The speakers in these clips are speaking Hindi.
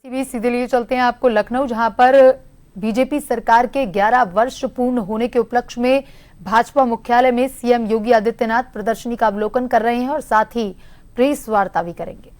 सीधे लिए चलते हैं आपको लखनऊ, जहां पर बीजेपी सरकार के 11 वर्ष पूर्ण होने के उपलक्ष्य में भाजपा मुख्यालय में सीएम योगी आदित्यनाथ प्रदर्शनी का अवलोकन कर रहे हैं और साथ ही प्रेस वार्ता भी करेंगे।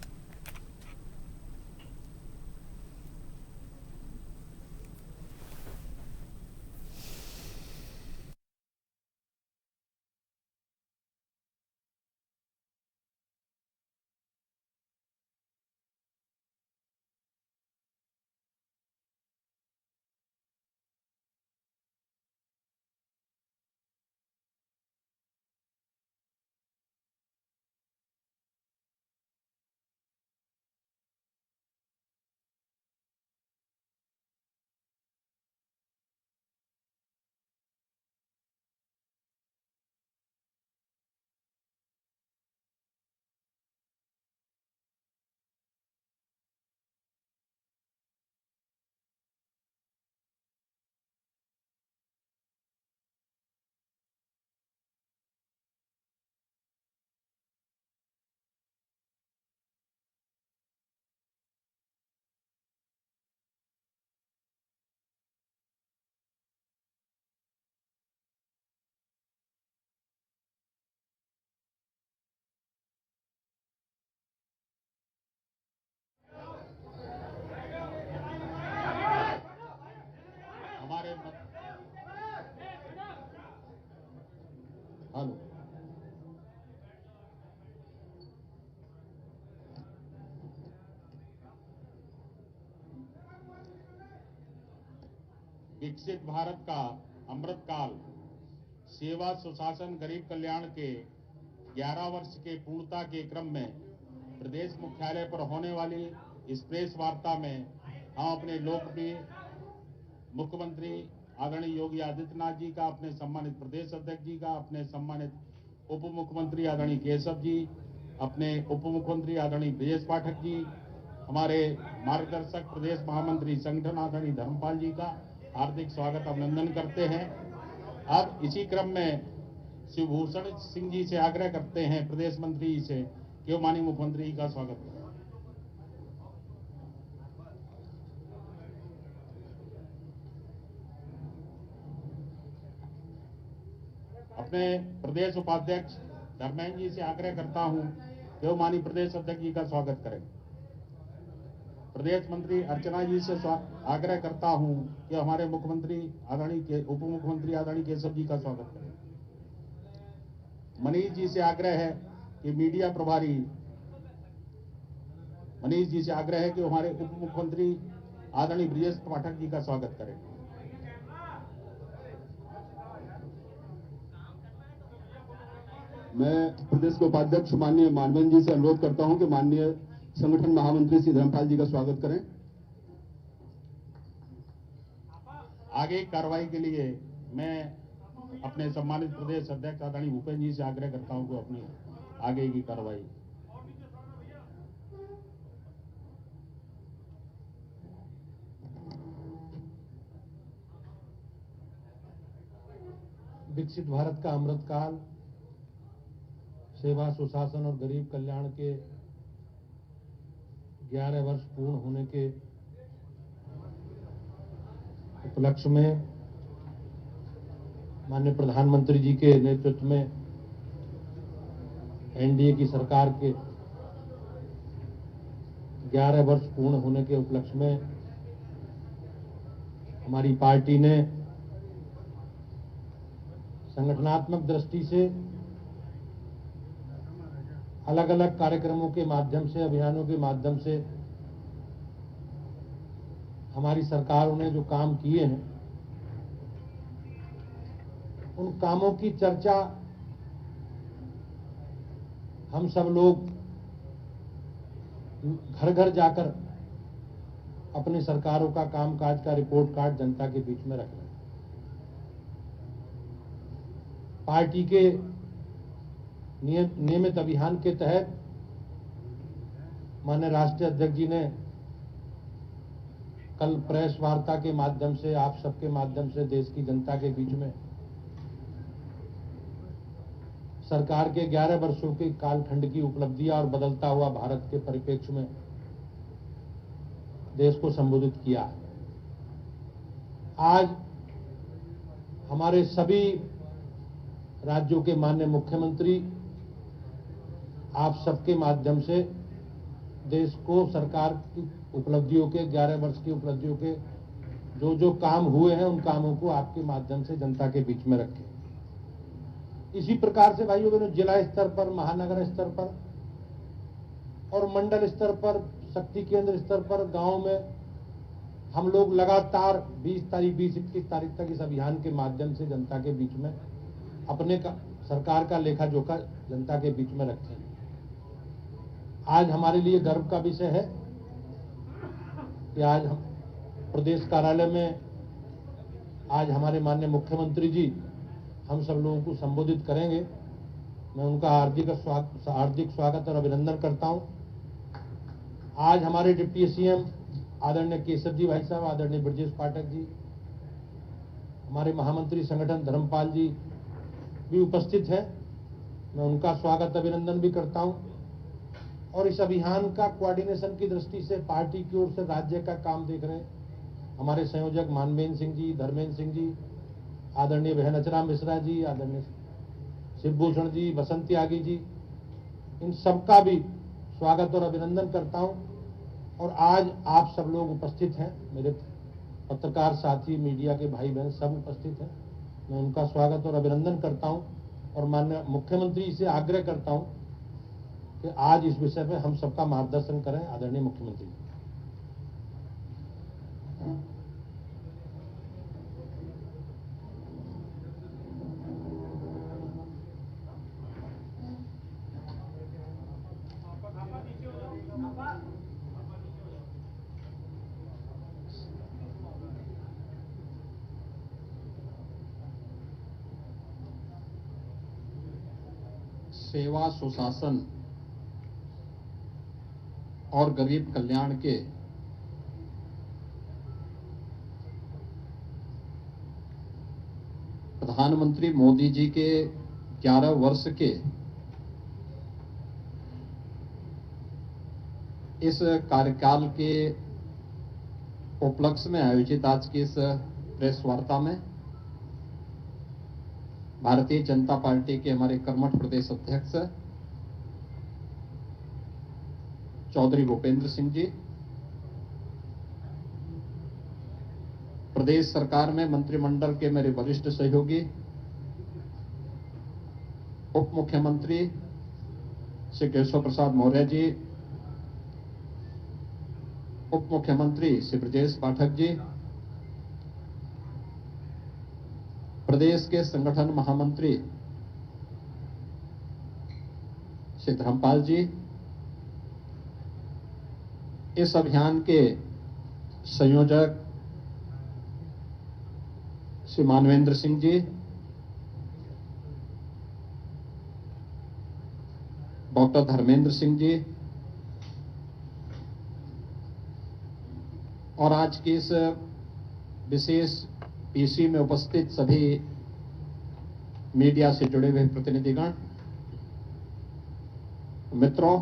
हेलो, विकसित भारत का अमृतकाल सेवा सुशासन गरीब कल्याण के 11 वर्ष के पूर्णता के क्रम में प्रदेश मुख्यालय पर होने वाली इस प्रेस वार्ता में हम अपने लोकप्रिय मुख्यमंत्री आदरणीय योगी आदित्यनाथ जी का, अपने सम्मानित प्रदेश अध्यक्ष जी का, अपने सम्मानित उप मुख्यमंत्री आदरणीय केशव जी, अपने उप मुख्यमंत्री आदरणीय ब्रजेश पाठक जी, हमारे मार्गदर्शक प्रदेश महामंत्री संगठन आदरणीय धर्मपाल जी का हार्दिक स्वागत अभिनंदन करते हैं। अब इसी क्रम में शिवभूषण सिंह जी से आग्रह करते हैं, प्रदेश मंत्री जी से, कि वो माननीय मुख्यमंत्री जी का स्वागत करें। अपने प्रदेश उपाध्यक्ष धर्मेंद्र जी से आग्रह करता हूं कि वो माननीय प्रदेश अध्यक्ष जी का स्वागत करें। प्रदेश मंत्री अर्चना जी से आग्रह करता हूं कि हमारे मुख्यमंत्री आदरणीय उप मुख्यमंत्री आदरणीय केशव जी का स्वागत करें। मनीष जी से आग्रह है कि मीडिया प्रभारी मनीष जी से आग्रह है कि हमारे उप मुख्यमंत्री आदरणीय ब्रजेश पाठक जी का स्वागत करें। मैं प्रदेश के उपाध्यक्ष माननीय मानवेंद्र जी से अनुरोध करता हूं कि माननीय संगठन महामंत्री श्री धर्मपाल जी का स्वागत करें। आगे कार्रवाई के लिए मैं अपने सम्मानित प्रदेश अध्यक्ष आदरणीय भूपेंद्र जी से आग्रह करता हूं कि अपनी आगे की कार्रवाई। विकसित भारत का अमृतकाल सेवा सुशासन और गरीब कल्याण के 11 वर्ष पूर्ण होने के उपलक्ष्य में माननीय प्रधानमंत्री जी के नेतृत्व में एनडीए की सरकार के 11 वर्ष पूर्ण होने के उपलक्ष्य में हमारी पार्टी ने संगठनात्मक दृष्टि से अलग अलग कार्यक्रमों के माध्यम से, अभियानों के माध्यम से हमारी सरकारों ने जो काम किए हैं, उन कामों की चर्चा हम सब लोग घर घर जाकर अपनी सरकारों का कामकाज का रिपोर्ट कार्ड जनता के बीच में रख रहे हैं। पार्टी के नियमित अभियान के तहत माननीय राष्ट्रीय अध्यक्ष जी ने कल प्रेस वार्ता के माध्यम से, आप सबके माध्यम से देश की जनता के बीच में सरकार के 11 वर्षों के कालखंड की उपलब्धियां और बदलता हुआ भारत के परिप्रेक्ष्य में देश को संबोधित किया। आज हमारे सभी राज्यों के माननीय मुख्यमंत्री आप सबके माध्यम से देश को सरकार की उपलब्धियों के 11 वर्ष की उपलब्धियों के जो जो काम हुए हैं उन कामों को आपके माध्यम से जनता के बीच में रखें। इसी प्रकार से भाइयों बहनों, जिला स्तर पर, महानगर स्तर पर और मंडल स्तर पर, शक्ति केंद्र स्तर पर, गांव में हम लोग लगातार 20-21 तारीख तक इस अभियान के माध्यम से जनता के बीच में अपने सरकार का लेखा जोखा जनता के बीच में रखें। आज हमारे लिए गर्व का विषय है कि आज हम प्रदेश कार्यालय में आज हमारे माननीय मुख्यमंत्री जी हम सब लोगों को संबोधित करेंगे। मैं उनका हार्दिक स्वागत और अभिनंदन करता हूं। आज हमारे डिप्टी सीएम आदरणीय केशव जी भाई साहब, आदरणीय ब्रजेश पाठक जी, हमारे महामंत्री संगठन धर्मपाल जी भी उपस्थित हैं। मैं उनका स्वागत अभिनंदन भी करता हूं। और इस अभियान का कोऑर्डिनेशन की दृष्टि से पार्टी की ओर से राज्य का काम देख रहे हैं हमारे संयोजक मानवेंद्र सिंह जी, धर्मेंद्र सिंह जी, आदरणीय बहन अचरा मिश्रा जी, आदरणीय शिवभूषण जी, बसंत त्यागी जी, इन सबका भी स्वागत और अभिनंदन करता हूं। और आज आप सब लोग उपस्थित हैं, मेरे पत्रकार साथी, मीडिया के भाई बहन सब उपस्थित हैं। मैं उनका स्वागत और अभिनंदन करता हूं और माननीय मुख्यमंत्री से आग्रह करता हूं कि आज इस विषय पे हम सबका मार्गदर्शन करें। आदरणीय मुख्यमंत्री, सेवा, सुशासन और गरीब कल्याण के प्रधानमंत्री मोदी जी के 11 वर्ष के इस कार्यकाल के उपलक्ष्य में आयोजित आज की इस प्रेस वार्ता में भारतीय जनता पार्टी के हमारे कर्मठ प्रदेश अध्यक्ष चौधरी भूपेंद्र सिंह जी, प्रदेश सरकार में मंत्रिमंडल के मेरे वरिष्ठ सहयोगी, उप मुख्यमंत्री श्री केशव प्रसाद मौर्य जी, उप मुख्यमंत्री श्री ब्रजेश पाठक जी, प्रदेश के संगठन महामंत्री श्री धर्मपाल जी, इस अभियान के संयोजक श्री मानवेंद्र सिंह जी, डॉक्टर धर्मेंद्र सिंह जी और आज की इस विशेष पीसी में उपस्थित सभी मीडिया से जुड़े हुए प्रतिनिधिगण, मित्रों,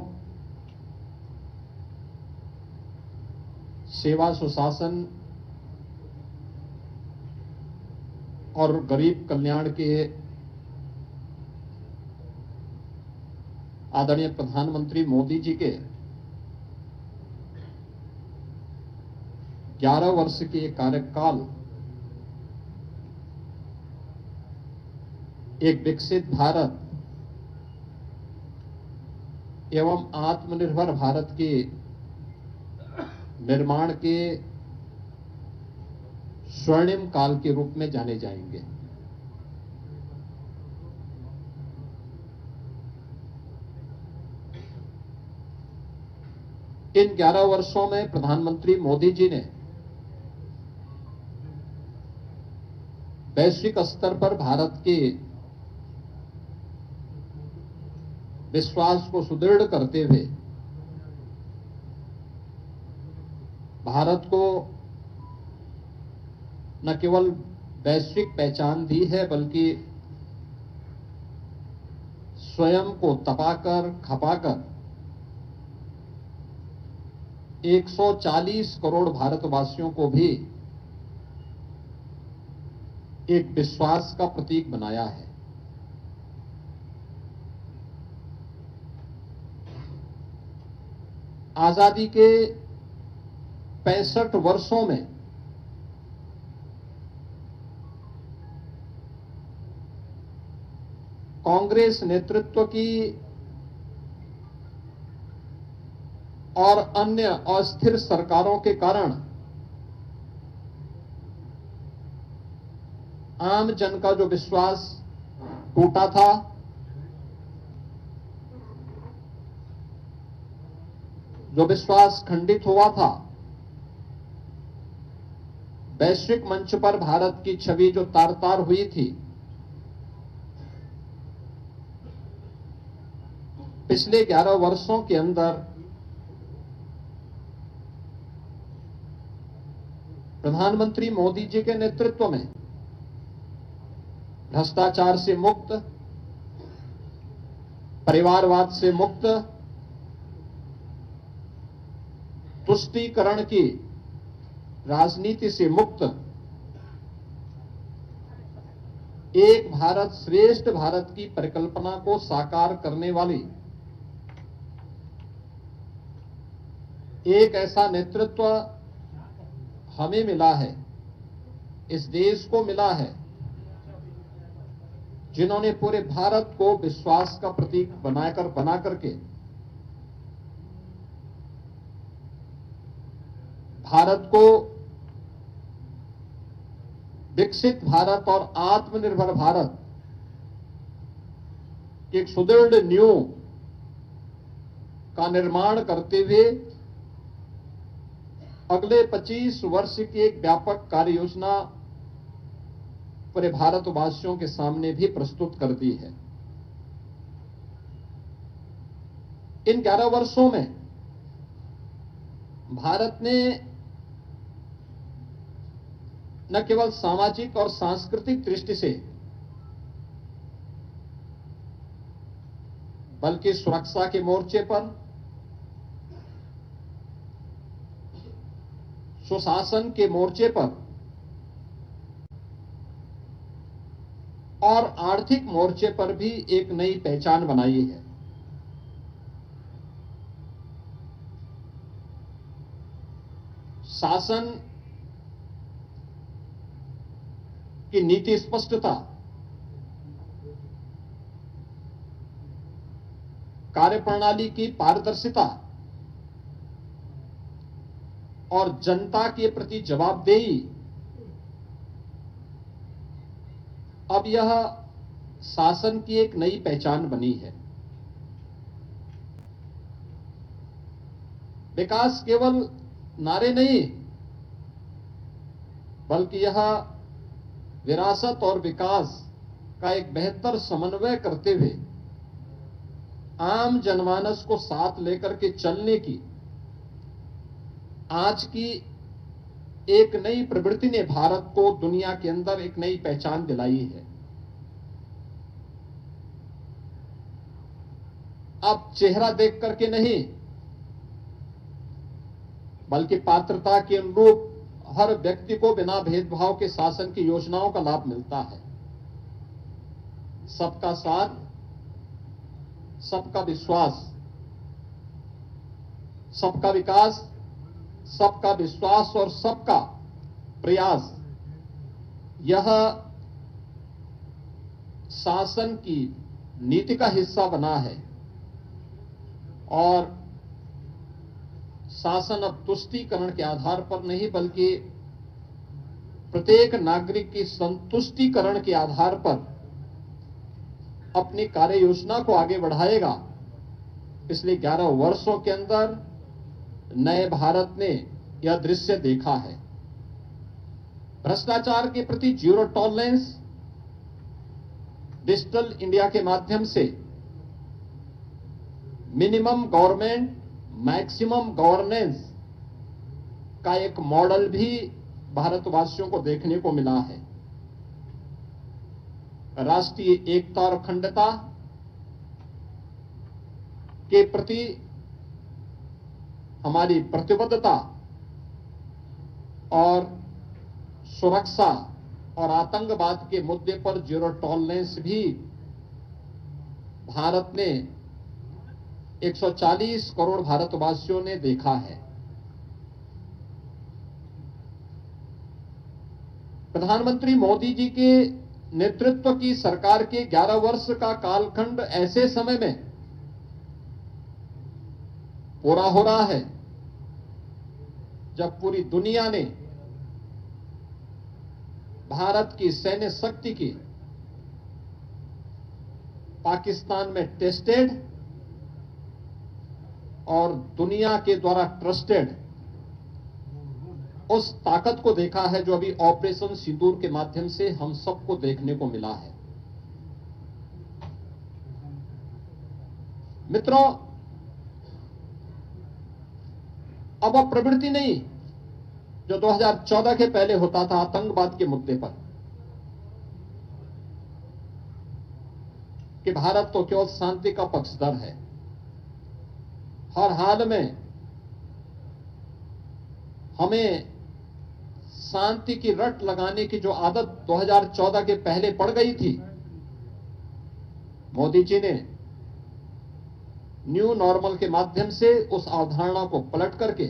सेवा, सुशासन और गरीब कल्याण के आदरणीय प्रधानमंत्री मोदी जी के 11 वर्ष के कार्यकाल एक विकसित भारत एवं आत्मनिर्भर भारत के निर्माण के स्वर्णिम काल के रूप में जाने जाएंगे। इन 11 वर्षों में प्रधानमंत्री मोदी जी ने वैश्विक स्तर पर भारत के विश्वास को सुदृढ़ करते हुए भारत को न केवल वैश्विक पहचान दी है बल्कि स्वयं को तपाकर खपाकर 140 करोड़ भारतवासियों को भी एक विश्वास का प्रतीक बनाया है। आजादी के 65 वर्षों में कांग्रेस नेतृत्व की और अन्य अस्थिर सरकारों के कारण आम जन का जो विश्वास टूटा था, जो विश्वास खंडित हुआ था, वैश्विक मंच पर भारत की छवि जो तार-तार हुई थी, पिछले 11 वर्षों के अंदर प्रधानमंत्री मोदी जी के नेतृत्व में भ्रष्टाचार से मुक्त, परिवारवाद से मुक्त, तुष्टीकरण की राजनीति से मुक्त एक भारत श्रेष्ठ भारत की परिकल्पना को साकार करने वाली एक ऐसा नेतृत्व हमें मिला है, इस देश को मिला है, जिन्होंने पूरे भारत को विश्वास का प्रतीक बना करके भारत को विकसित भारत और आत्मनिर्भर भारत की एक सुदृढ़ नींव का निर्माण करते हुए अगले 25 वर्ष की एक व्यापक कार्य योजना पूरे भारतवासियों के सामने भी प्रस्तुत कर दी है। इन 11 वर्षों में भारत ने न केवल सामाजिक और सांस्कृतिक दृष्टि से बल्कि सुरक्षा के मोर्चे पर, सुशासन के मोर्चे पर और आर्थिक मोर्चे पर भी एक नई पहचान बनाई है। शासन की नीति स्पष्टता, कार्यप्रणाली की पारदर्शिता और जनता के प्रति जवाबदेही, अब यह शासन की एक नई पहचान बनी है। विकास केवल नारे नहीं, बल्कि यह विरासत और विकास का एक बेहतर समन्वय करते हुए आम जनमानस को साथ लेकर के चलने की आज की एक नई प्रवृत्ति ने भारत को दुनिया के अंदर एक नई पहचान दिलाई है। अब चेहरा देख करके नहीं, बल्कि पात्रता के अनुरूप हर व्यक्ति को बिना भेदभाव के शासन की योजनाओं का लाभ मिलता है। सबका साथ, सबका विश्वास, सबका विकास, सबका विश्वास और सबका प्रयास, यह शासन की नीति का हिस्सा बना है। और शासन अब तुष्टीकरण के आधार पर नहीं, बल्कि प्रत्येक नागरिक की संतुष्टीकरण के आधार पर अपनी कार्य योजना को आगे बढ़ाएगा। पिछले 11 वर्षों के अंदर नए भारत ने यह दृश्य देखा है। भ्रष्टाचार के प्रति जीरो टॉलरेंस, डिजिटल इंडिया के माध्यम से मिनिमम गवर्नमेंट मैक्सिमम गवर्नेंस का एक मॉडल भी भारतवासियों को देखने को मिला है। राष्ट्रीय एकता और अखंडता के प्रति हमारी प्रतिबद्धता और सुरक्षा और आतंकवाद के मुद्दे पर जीरो टॉलरेंस भी भारत ने 140 करोड़ भारतवासियों ने देखा है। प्रधानमंत्री मोदी जी के नेतृत्व की सरकार के 11 वर्ष का कालखंड ऐसे समय में पूरा हो रहा है जब पूरी दुनिया ने भारत की सैन्य शक्ति की पाकिस्तान में टेस्टेड और दुनिया के द्वारा ट्रस्टेड उस ताकत को देखा है जो अभी ऑपरेशन सिंदूर के माध्यम से हम सबको देखने को मिला है। मित्रों, अब वह प्रवृत्ति नहीं जो 2014 के पहले होता था आतंकवाद के मुद्दे पर कि भारत तो केवल शांति का पक्षधर है, हर हाल में हमें शांति की रट लगाने की जो आदत 2014 के पहले पड़ गई थी, मोदी जी ने न्यू नॉर्मल के माध्यम से उस अवधारणा को पलट करके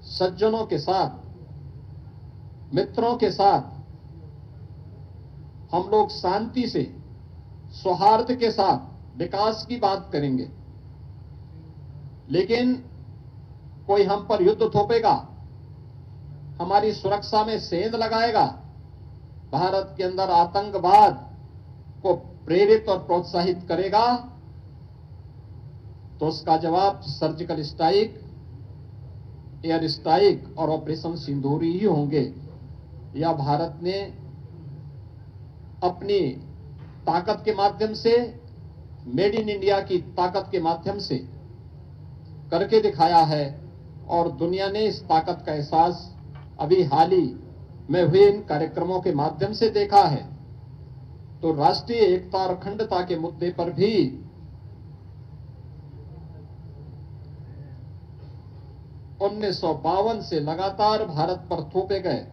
सज्जनों के साथ, मित्रों के साथ हम लोग शांति से, सौहार्द के साथ विकास की बात करेंगे, लेकिन कोई हम पर युद्ध थोपेगा, हमारी सुरक्षा में सेंध लगाएगा, भारत के अंदर आतंकवाद को प्रेरित और प्रोत्साहित करेगा, तो उसका जवाब सर्जिकल स्ट्राइक, एयर स्ट्राइक और ऑपरेशन सिंदूर ही होंगे। या भारत ने अपनी ताकत के माध्यम से, मेड इन इंडिया की ताकत के माध्यम से करके दिखाया है और दुनिया ने इस ताकत का एहसास अभी हाल ही में हुए इन कार्यक्रमों के माध्यम से देखा है। तो राष्ट्रीय एकता और अखंडता के मुद्दे पर भी उन्नीस से लगातार भारत पर थोपे गए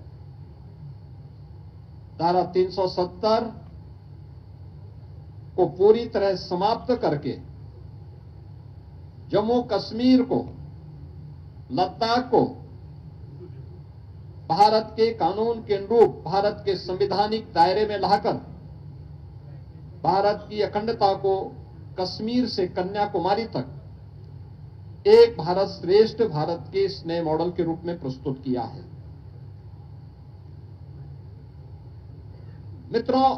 धारा 370 को पूरी तरह समाप्त करके जम्मू कश्मीर को, लद्दाख को भारत के कानून के अनुरूप, भारत के संवैधानिक दायरे में लाकर भारत की अखंडता को कश्मीर से कन्याकुमारी तक एक भारत श्रेष्ठ भारत के इस नए मॉडल के रूप में प्रस्तुत किया है। मित्रों,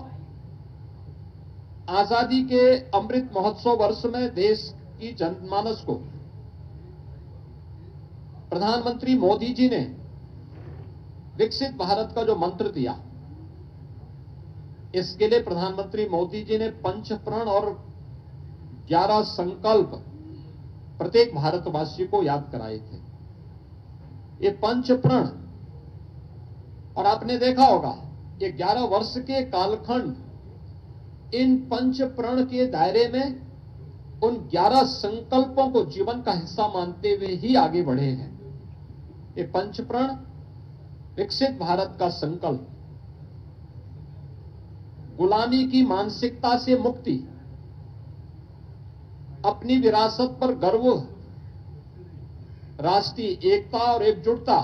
आजादी के अमृत महोत्सव वर्ष में देश की जनमानस को प्रधानमंत्री मोदी जी ने विकसित भारत का जो मंत्र दिया, इसके लिए प्रधानमंत्री मोदी जी ने 5 प्रण और 11 संकल्प प्रत्येक भारतवासी को याद कराए थे। ये 5 प्रण, और आपने देखा होगा ये 11 वर्ष के कालखंड इन 5 प्रण के दायरे में उन 11 संकल्पों को जीवन का हिस्सा मानते हुए ही आगे बढ़े हैं। ये 5 प्रण, विकसित भारत का संकल्प, गुलामी की मानसिकता से मुक्ति, अपनी विरासत पर गर्व, राष्ट्रीय एकता और एकजुटता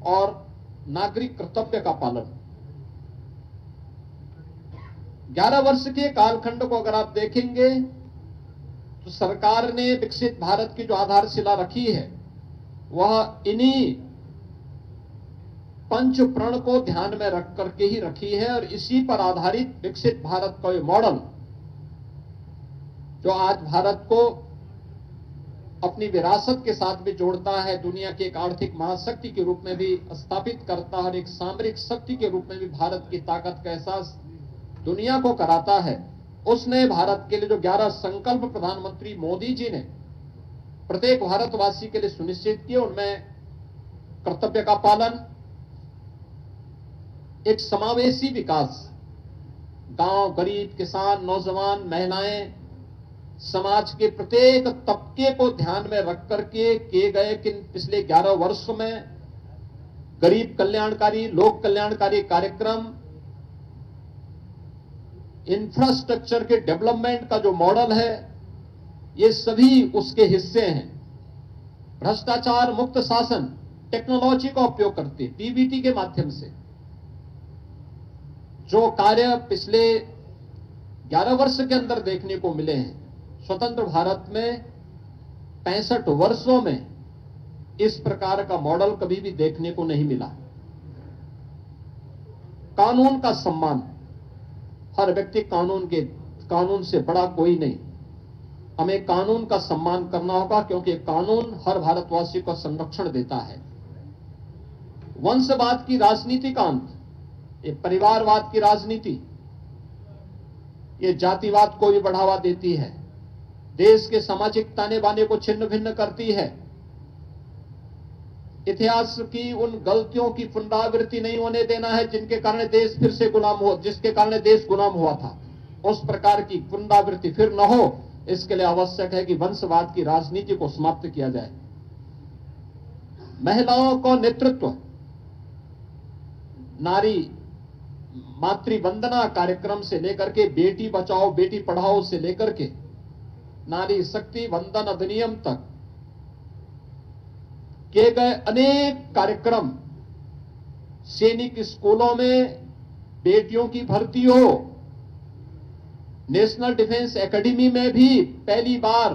और नागरिक कर्तव्य का पालन। 11 वर्ष के कालखंड को अगर आप देखेंगे तो सरकार ने विकसित भारत की जो आधारशिला रखी है वह इन्हीं 5 प्रण को ध्यान में रख करके ही रखी है, और इसी पर आधारित विकसित भारत का ये मॉडल जो आज भारत को अपनी विरासत के साथ भी जोड़ता है, दुनिया की एक आर्थिक महाशक्ति के रूप में भी स्थापित करता है और एक सामरिक शक्ति के रूप में भी भारत की ताकत का एहसास दुनिया को कराता है। उसने भारत के लिए जो 11 संकल्प प्रधानमंत्री मोदी जी ने प्रत्येक भारतवासी के लिए सुनिश्चित किए, उनमें कर्तव्य का पालन, एक समावेशी विकास, गांव, गरीब, किसान, नौजवान, महिलाएं, समाज के प्रत्येक तबके को ध्यान में रख करके किए गए कि पिछले 11 वर्षों में गरीब कल्याणकारी, लोक कल्याणकारी कार्यक्रम, इंफ्रास्ट्रक्चर के डेवलपमेंट का जो मॉडल है, ये सभी उसके हिस्से हैं। भ्रष्टाचार मुक्त शासन, टेक्नोलॉजी का उपयोग करते, डीबीटी के माध्यम से जो कार्य पिछले 11 वर्ष के अंदर देखने को मिले हैं, स्वतंत्र भारत में 65 वर्षों में इस प्रकार का मॉडल कभी भी देखने को नहीं मिला। कानून का सम्मान, हर व्यक्ति कानून से बड़ा कोई नहीं। हमें कानून का सम्मान करना होगा, क्योंकि कानून हर भारतवासी को संरक्षण देता है। वंशवाद की राजनीति का अंत, ये परिवारवाद की राजनीति, ये जातिवाद को भी बढ़ावा देती है, देश के सामाजिक ताने बाने को छिन्न भिन्न करती है। इतिहास की उन गलतियों की पुनरावृत्ति नहीं होने देना है जिसके कारण देश गुलाम हुआ था। उस प्रकार की पुनरावृत्ति फिर न हो, इसके लिए आवश्यक है कि वंशवाद की राजनीति को समाप्त किया जाए। महिलाओं को नेतृत्व, नारी मातृवंदना कार्यक्रम से लेकर के बेटी बचाओ बेटी पढ़ाओ से लेकर के नारी शक्ति वंदन अधिनियम तक किए गए अनेक कार्यक्रम, सैनिक स्कूलों में बेटियों की भर्ती हो, नेशनल डिफेंस एकेडमी में भी पहली बार